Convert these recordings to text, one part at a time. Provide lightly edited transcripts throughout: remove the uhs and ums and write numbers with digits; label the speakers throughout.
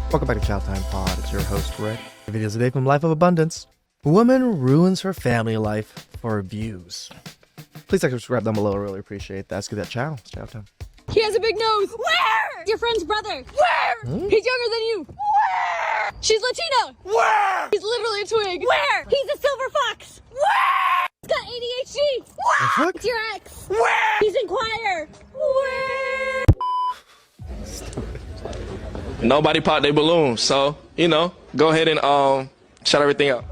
Speaker 1: Welcome back to TheChowTimePod. It's your host, Rick. Videos a day from Life of Abundance. Woman ruins her family life for views. Please like and subscribe down below. I really appreciate that. Let's get that chow. It's chow time.
Speaker 2: He has a big nose. Where? Your friend's brother. Where? He's younger than you. Where? She's Latina. Where? He's literally a twig. Where? He's a silver fox. Where? He's got ADHD. Where? It's your ex. Where? He's in choir. Where?
Speaker 3: Nobody popped their balloon, so, go ahead and shout everything out.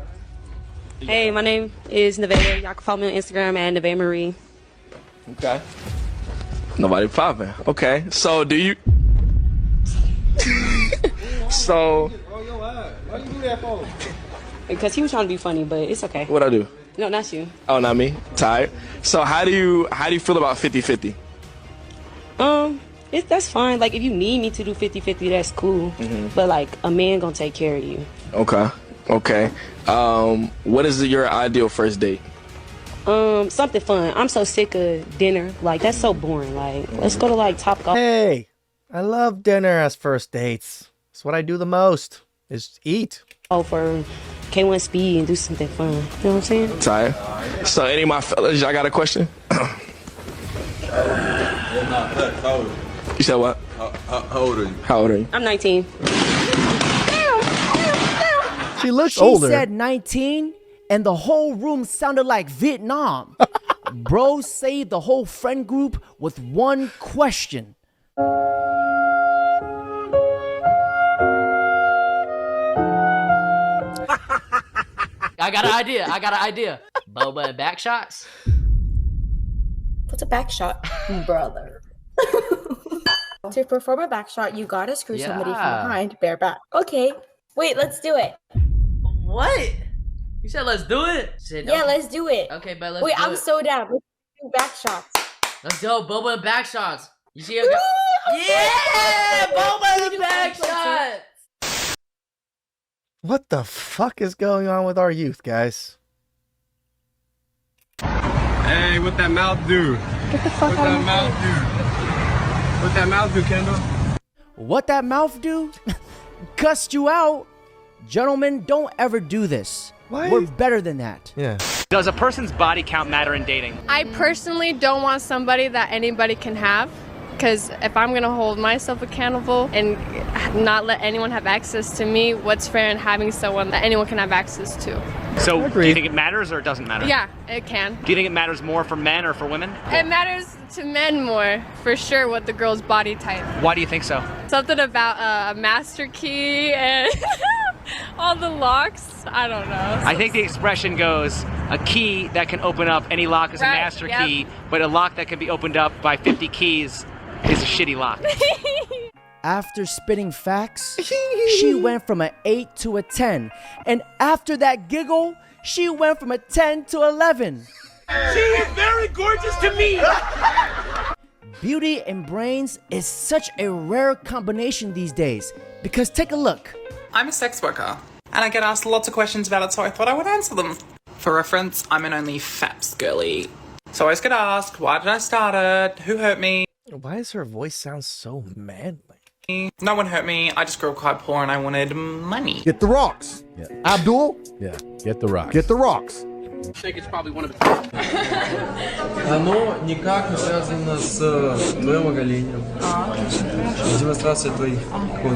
Speaker 4: Hey, my name is Nevaeh. Y'all can follow me on Instagram at Nevaeh Marie.
Speaker 3: Okay. Nobody popping. Okay, so do you... So...
Speaker 5: Why do you do that for?
Speaker 4: Because he was trying to be funny, but it's okay.
Speaker 3: What'd I do?
Speaker 4: No, not you.
Speaker 3: Oh, not me? Tired. So how do you feel about 50-50?
Speaker 4: That's fine. Like, if you need me to do 50-50, that's cool. But, like, a man gonna take care of you.
Speaker 3: Okay. What is your ideal first date?
Speaker 4: Something fun. I'm so sick of dinner. Like, that's so boring. Like, let's go to, like, Topgolf.
Speaker 1: Hey, I love dinner as first dates. It's what I do the most, is eat.
Speaker 4: Go for K1 speed and do something fun. You know what I'm saying?
Speaker 3: Tired. So any of my fellas, y'all got a question? You said what?
Speaker 5: How old are you?
Speaker 3: How old are you?
Speaker 4: I'm 19.
Speaker 1: She looks
Speaker 6: She
Speaker 1: older.
Speaker 6: said 19, and the whole room sounded like Vietnam. Bro saved the whole friend group with one question.
Speaker 7: I got an idea. Boba and back shots.
Speaker 8: What's a back shot? Brother. To perform a back shot, you gotta screw somebody from behind bareback. Okay, wait, let's do it.
Speaker 7: What? You said let's do it?
Speaker 8: Yeah, let's do it.
Speaker 7: Okay, but let's
Speaker 8: Wait,
Speaker 7: do
Speaker 8: I'm
Speaker 7: it.
Speaker 8: so down. Let's do back shots.
Speaker 7: Let's go, Boba and back shots. You see how yeah, Boba and back shots.
Speaker 1: What the fuck is going on with our youth, guys?
Speaker 5: Hey, what that mouth do?
Speaker 8: Get the fuck out of here.
Speaker 5: What that mouth do, Kendall?
Speaker 6: What that mouth do? Cussed you out. Gentlemen, don't ever do this.
Speaker 1: Why?
Speaker 6: We're better than that.
Speaker 1: Yeah.
Speaker 9: Does a person's body count matter in dating?
Speaker 2: I personally don't want somebody that anybody can have, because if I'm gonna hold myself accountable and not let anyone have access to me, what's fair in having someone that anyone can have access to?
Speaker 9: So do you think it matters or it doesn't matter?
Speaker 2: Yeah, it can.
Speaker 9: Do you think it matters more for men or for women?
Speaker 2: It matters to men more, for sure, what the girl's body type.
Speaker 9: Why do you think so?
Speaker 2: Something about a master key and all the locks. I don't know.
Speaker 9: I think the expression goes, a key that can open up any lock is a
Speaker 2: Right,
Speaker 9: master
Speaker 2: yep.
Speaker 9: key, but a lock that can be opened up by 50 keys is a shitty lock.
Speaker 6: After spitting facts, she went from an 8 to a 10. And after that giggle, she went from a 10 to 11.
Speaker 9: She is very gorgeous to me!
Speaker 6: Beauty and brains is such a rare combination these days. Because take a look.
Speaker 10: I'm a sex worker, and I get asked lots of questions about it, so I thought I would answer them. For reference, I'm an only faps girly. So I always get asked, why did I start it? Who hurt me?
Speaker 1: Why does her voice sound so manly?
Speaker 10: No one hurt me, I just grew up quite poor and I wanted money.
Speaker 11: Get the rocks. Yeah. Abdul?
Speaker 5: Yeah, get the rocks.
Speaker 11: Get the rocks.
Speaker 9: I think it's probably one of the...
Speaker 5: Оно никак не связано с твоим оголением. Демонстрация твоих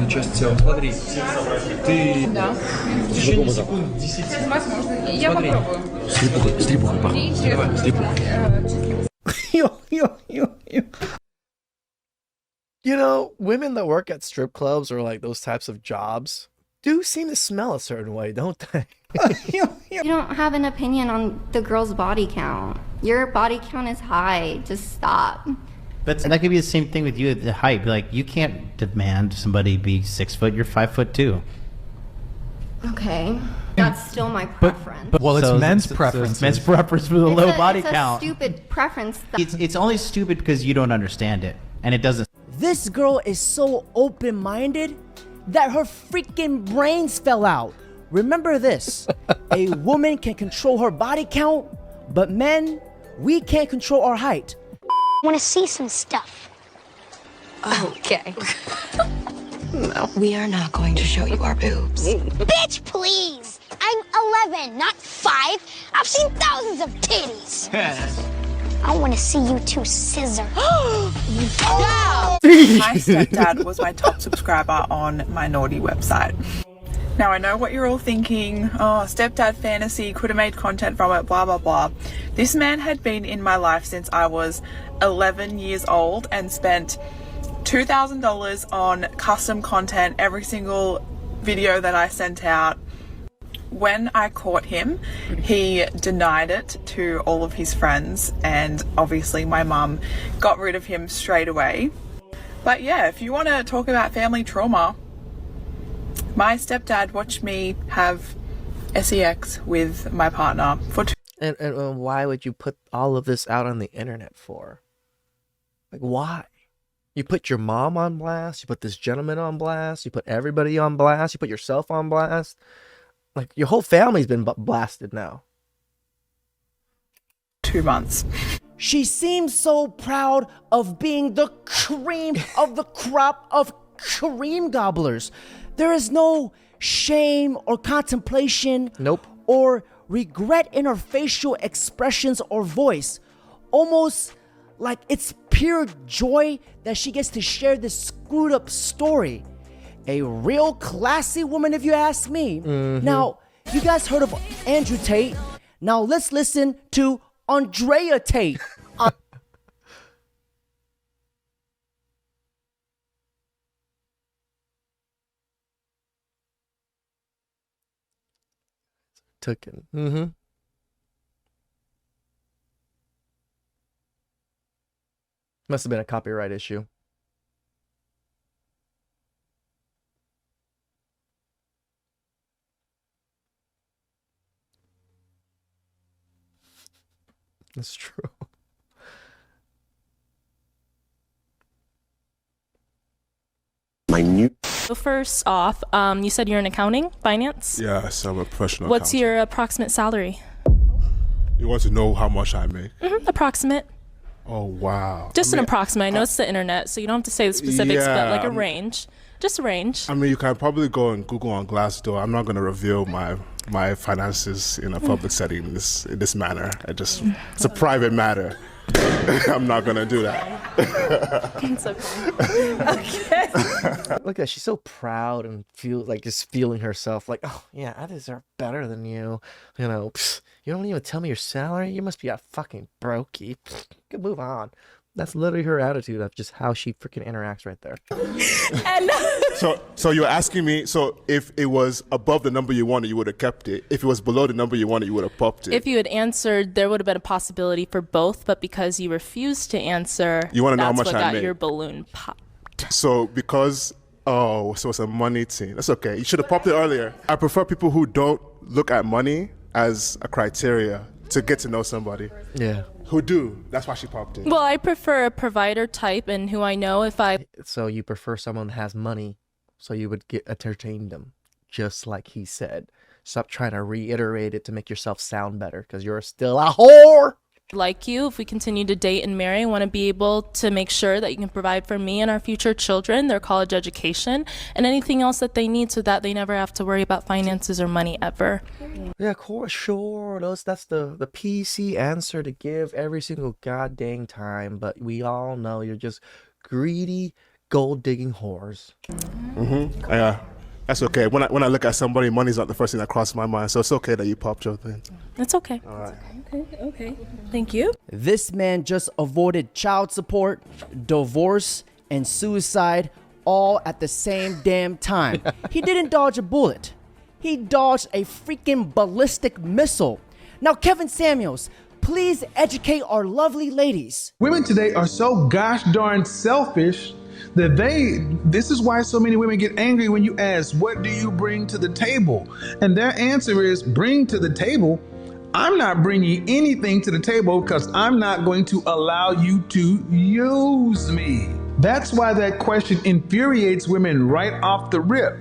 Speaker 5: части тела. Смотри, ты в течение секунд 10.
Speaker 2: Я попробую.
Speaker 5: Слипухой, пахнет. Давай, слипухой.
Speaker 1: You know, women that work at strip clubs or like those types of jobs do seem to smell a certain way, don't they?
Speaker 12: You don't have an opinion on the girl's body count. Your body count is high. Just stop.
Speaker 13: But that could be the same thing with you at the height. Like, you can't demand somebody be 6 foot. You're 5'2".
Speaker 12: Okay. That's still my preference.
Speaker 13: Well, it's men's preference. It's men's preference for the low body count.
Speaker 12: It's a stupid preference.
Speaker 13: It's only stupid because you don't understand it, and it doesn't.
Speaker 6: This girl is so open-minded that her freaking brains fell out. Remember this. A woman can control her body count, but men, we can't control our height.
Speaker 14: Want to see some stuff? Okay.
Speaker 10: No.
Speaker 14: though. We are not going to show you our boobs.
Speaker 15: Bitch, please! I'm 11, not 5. I've seen thousands of titties. I want to see you two scissor.
Speaker 10: My stepdad was my top subscriber on my naughty website. Now I know what you're all thinking. Oh, stepdad fantasy, could have made content from it, blah, blah, blah. This man had been in my life since I was 11 years old and spent $2,000 on custom content every single video that I sent out. When I caught him, he denied it to all of his friends, and obviously my mum got rid of him straight away. But yeah, if you want to talk about family trauma, my stepdad watched me have sex with my partner for
Speaker 1: And why would you put all of this out on the internet for? Like, why? You put your mom on blast, you put this gentleman on blast, you put everybody on blast, you put yourself on blast. Like, your whole family's been blasted now.
Speaker 10: 2 months.
Speaker 6: She seems so proud of being the cream of the crop of cream gobblers. There is no shame or contemplation.
Speaker 1: Nope.
Speaker 6: Or regret in her facial expressions or voice. Almost like it's pure joy that she gets to share this screwed up story. A real classy woman, if you ask me.
Speaker 1: Mm-hmm.
Speaker 6: Now, you guys heard of Andrew Tate. Now let's listen to Andrea Tate.
Speaker 1: Taken. Mm-hmm. Must have been a copyright issue. That's true.
Speaker 16: So first off, you said you're in accounting, finance?
Speaker 17: Yes, I'm a professional
Speaker 16: What's
Speaker 17: accountant.
Speaker 16: your approximate salary?
Speaker 17: You want to know how much I make?
Speaker 16: Approximate.
Speaker 17: Oh, wow.
Speaker 16: Just an approximate. I know it's the internet, so you don't have to say the specifics, but like a range. Just a range.
Speaker 17: I mean, you can probably go and Google on Glassdoor. I'm not going to reveal my finances in a public setting in this manner. It's a private matter. I'm not going to do that.
Speaker 16: It's okay.
Speaker 1: Look at her. She's so proud and just feeling herself like, oh yeah, I deserve better than you. You know, you don't even tell me your salary. You must be a fucking brokey. Good, move on. That's literally her attitude of just how she freaking interacts right there.
Speaker 16: And
Speaker 17: So you're asking me, so if it was above the number you wanted, you would have kept it. If it was below the number you wanted, you would have popped it.
Speaker 16: if you had answered, there would have been a possibility for both, but because you refused to answer,
Speaker 17: You wanna know how
Speaker 16: that's
Speaker 17: much
Speaker 16: what
Speaker 17: I
Speaker 16: got
Speaker 17: make.
Speaker 16: your balloon popped.
Speaker 17: So so it's a money thing. That's okay. You should have popped it earlier. I prefer people who don't look at money as a criteria to get to know somebody.
Speaker 1: Yeah.
Speaker 17: Who do. That's why she popped it.
Speaker 16: Well, I prefer a provider type and who I know if I...
Speaker 1: So you prefer someone that has money, so you would entertain them, just like he said. Stop trying to reiterate it to make yourself sound better, because you're still a whore.
Speaker 16: Like you, if we continue to date and marry, I want to be able to make sure that you can provide for me and our future children their college education and anything else that they need so that they never have to worry about finances or money ever.
Speaker 1: Yeah, of course, sure. That's the PC answer to give every single goddamn time, but we all know you're just greedy, gold-digging whores.
Speaker 17: Mm-hmm. Yeah. That's okay. When I look at somebody, money's not the first thing that crosses my mind, so it's okay that you popped your thing.
Speaker 16: It's okay.
Speaker 17: All right.
Speaker 16: Okay. Thank you.
Speaker 6: This man just avoided child support, divorce, and suicide all at the same damn time. He didn't dodge a bullet. He dodged a freaking ballistic missile. Now, Kevin Samuels, please educate our lovely ladies.
Speaker 18: Women today are so gosh darn selfish that this is why so many women get angry when you ask, what do you bring to the table? And their answer is, bring to the table? I'm not bringing anything to the table because I'm not going to allow you to use me. That's why that question infuriates women right off the rip.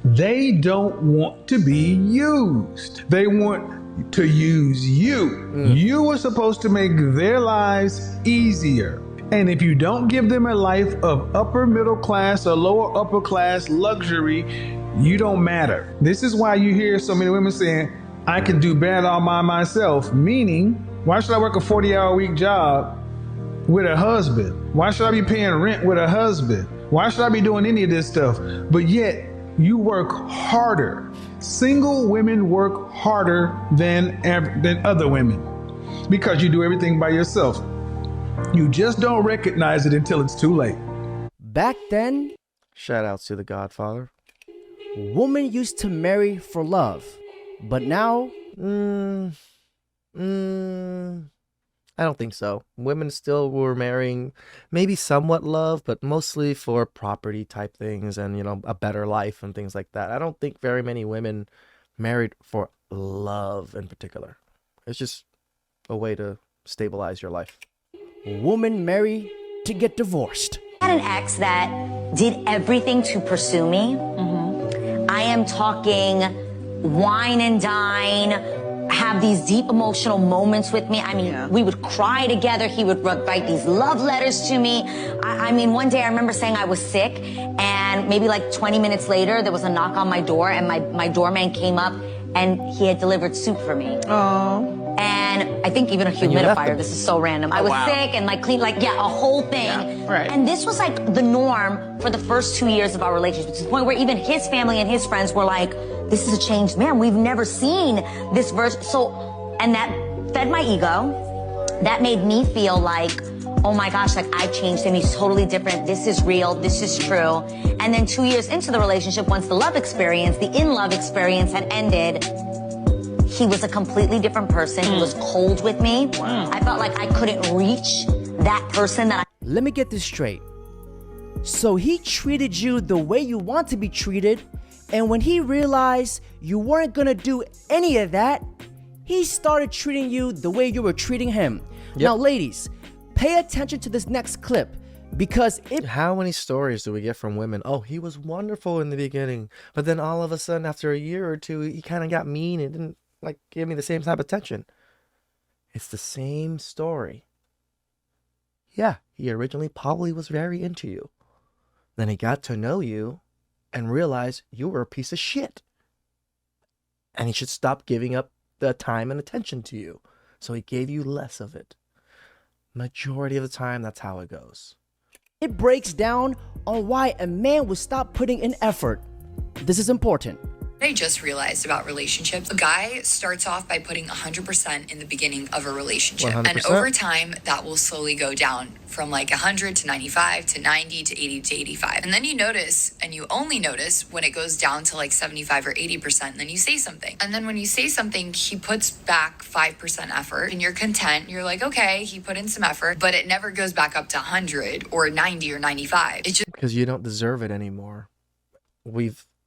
Speaker 18: They don't want to be used. They want to use you. You are supposed to make their lives easier. And if you don't give them a life of upper middle class or lower upper class luxury, you don't matter. This is why you hear so many women saying, I can do better all by myself. Meaning, why should I work a 40-hour-a-week job with a husband? Why should I be paying rent with a husband? Why should I be doing any of this stuff? But yet, you work harder. Single women work harder than other women because you do everything by yourself. You just don't recognize it until it's too late.
Speaker 6: Back then,
Speaker 1: shout outs to The Godfather.
Speaker 6: Women used to marry for love, but now,
Speaker 1: I don't think so. Women still were marrying maybe somewhat love, but mostly for property type things and, you know, a better life and things like that. I don't think very many women married for love in particular. It's just a way to stabilize your life.
Speaker 6: Women marry to get divorced.
Speaker 19: I had an ex that did everything to pursue me. I am talking wine and dine, have these deep emotional moments with me. I mean, we would cry together. He would write these love letters to me. I mean, one day I remember saying I was sick, and maybe like 20 minutes later, there was a knock on my door, and my doorman came up, and he had delivered soup for me. Oh. And I think even a humidifier. This is so random. I was sick and like clean, like, a whole thing.
Speaker 9: Yeah, right.
Speaker 19: And this was like the norm for the first 2 years of our relationship, to the point where even his family and his friends were like, this is a changed man. We've never seen this version. So, and that fed my ego. That made me feel like, oh my gosh, like I changed him. He's totally different. This is real. This is true. And then 2 years into the relationship, once the love experience, the in-love experience had ended, he was a completely different person. He was cold with me. Wow. I felt like I couldn't reach that person that I...
Speaker 6: Let me get this straight. So he treated you the way you want to be treated, and when he realized you weren't gonna do any of that, he started treating you the way you were treating him. Yep. Now, ladies, pay attention to this next clip, because
Speaker 1: How many stories do we get from women? Oh, he was wonderful in the beginning, but then all of a sudden, after a year or two, he kind of got mean and didn't give me the same type of attention. It's the same story. Yeah, he originally probably was very into you. Then he got to know you and realized you were a piece of shit. And he should stop giving up the time and attention to you. So he gave you less of it. Majority of the time, that's how it goes.
Speaker 6: It breaks down on why a man would stop putting in effort. This is important.
Speaker 20: I just realized about relationships. A guy starts off by putting 100% in the beginning of a relationship.
Speaker 1: 100%.
Speaker 20: And over time, that will slowly go down from like 100 to 95 to 90 to 80 to 85. And then you notice, and you only notice when it goes down to like 75 or 80%, and then you say something. And then when you say something, he puts back 5% effort and you're content. You're like, okay, he put in some effort, but it never goes back up to 100 or 90 or 95. It's just
Speaker 1: Because you don't deserve it anymore.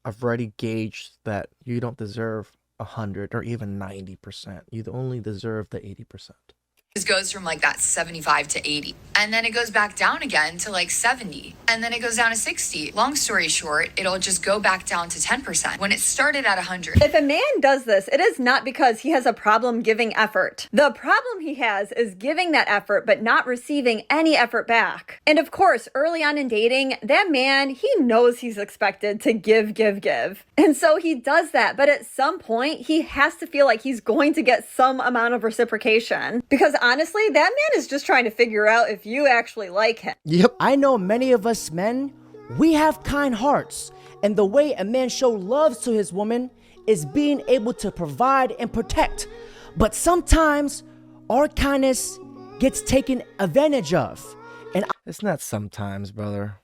Speaker 1: I've already gauged that you don't deserve 100 or even 90%. You only deserve the 80%.
Speaker 20: It goes from like that 75 to 80. And then it goes back down again to like 70. And then it goes down to 60. Long story short, it'll just go back down to 10% when it started at 100.
Speaker 21: If a man does this, it is not because he has a problem giving effort. The problem he has is giving that effort, but not receiving any effort back. And of course, early on in dating, that man, he knows he's expected to give. And so he does that. But at some point, he has to feel like he's going to get some amount of reciprocation. Because honestly, that man is just trying to figure out if you actually like him.
Speaker 6: Yep. I know many of us men, we have kind hearts. And the way a man shows love to his woman is being able to provide and protect. But sometimes our kindness gets taken advantage of. And
Speaker 1: it's not sometimes, brother.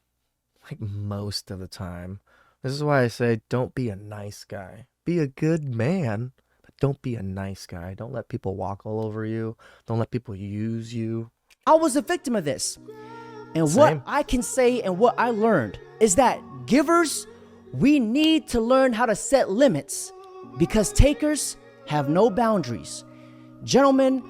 Speaker 1: Like most of the time. This is why I say don't be a nice guy. Be a good man. Don't be a nice guy. Don't let people walk all over you. Don't let people use you.
Speaker 6: I was a victim of this. And what I can say and what I learned is that givers, we need to learn how to set limits because takers have no boundaries. Gentlemen,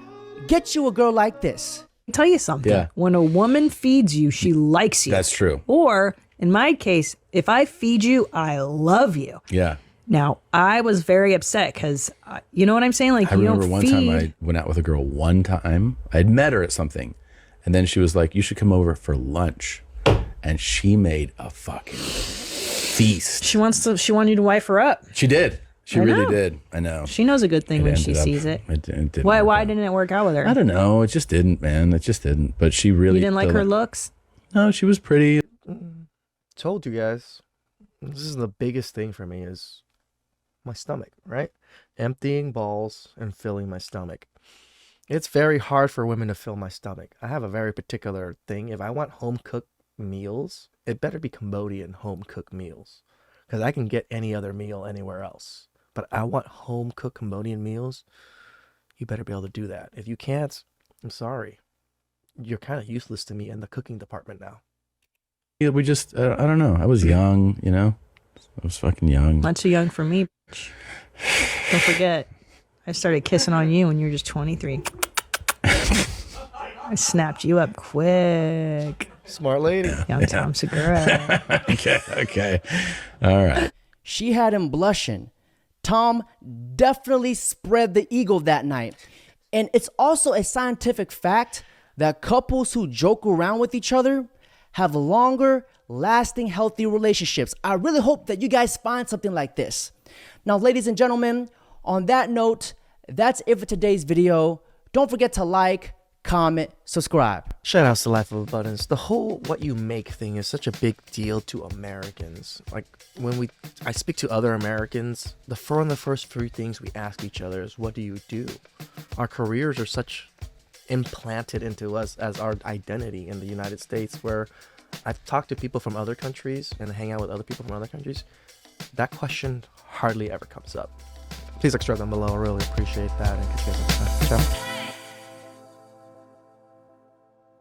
Speaker 6: get you a girl like this.
Speaker 22: I'll tell you something. When a woman feeds you, she likes you.
Speaker 23: That's true.
Speaker 22: Or in my case, if I feed you, I love you.
Speaker 23: Yeah.
Speaker 22: Now, I was very upset because, you know what I'm saying? Like,
Speaker 23: I remember one time I went out with a girl one time. I'd met her at something.
Speaker 3: And then she was like, you should come over for lunch. And she made a fucking feast.
Speaker 22: She wanted you to wife her up.
Speaker 3: She did. She
Speaker 22: I
Speaker 3: really
Speaker 22: know.
Speaker 3: did. I know.
Speaker 22: She knows a good thing when she
Speaker 3: ended up-
Speaker 22: sees it.
Speaker 3: It didn't
Speaker 22: Why
Speaker 3: work out.
Speaker 22: didn't it work out with her?
Speaker 3: I don't know. It just didn't, man. It just didn't. But she really.
Speaker 22: You didn't like
Speaker 3: the-
Speaker 22: her looks?
Speaker 3: No, she was pretty.
Speaker 1: Told you guys, this is the biggest thing for me is my stomach, right? Emptying balls and filling my stomach. It's very hard for women to fill my stomach. I have a very particular thing. If I want home cooked meals, it better be Cambodian home cooked meals, because I can get any other meal anywhere else. But I want home cooked Cambodian meals. You better be able to do that. If you can't, I'm sorry. You're kind of useless to me in the cooking department now.
Speaker 3: Yeah, we just. I don't know. I was young, you know. I was fucking young.
Speaker 22: Not too young for me. Don't forget, I started kissing on you when you were just 23. I snapped you up quick.
Speaker 1: Smart lady.
Speaker 22: Young Tom Segura.
Speaker 3: Okay. All right.
Speaker 6: She had him blushing. Tom definitely spread the eagle that night. And it's also a scientific fact that couples who joke around with each other have longer lasting healthy relationships. I really hope that you guys find something like this. Now, ladies and gentlemen, on that note, that's it for today's video. Don't forget to like, comment, subscribe.
Speaker 1: Shout outs to Life of Abundance. The whole what you make thing is such a big deal to Americans. Like when I speak to other Americans, the first three things we ask each other is, what do you do? Our careers are such implanted into us as our identity in the United States, where I've talked to people from other countries and hang out with other people from other countries. That question hardly ever comes up. Please subscribe down below. I really appreciate that. And catch you guys next time. Ciao.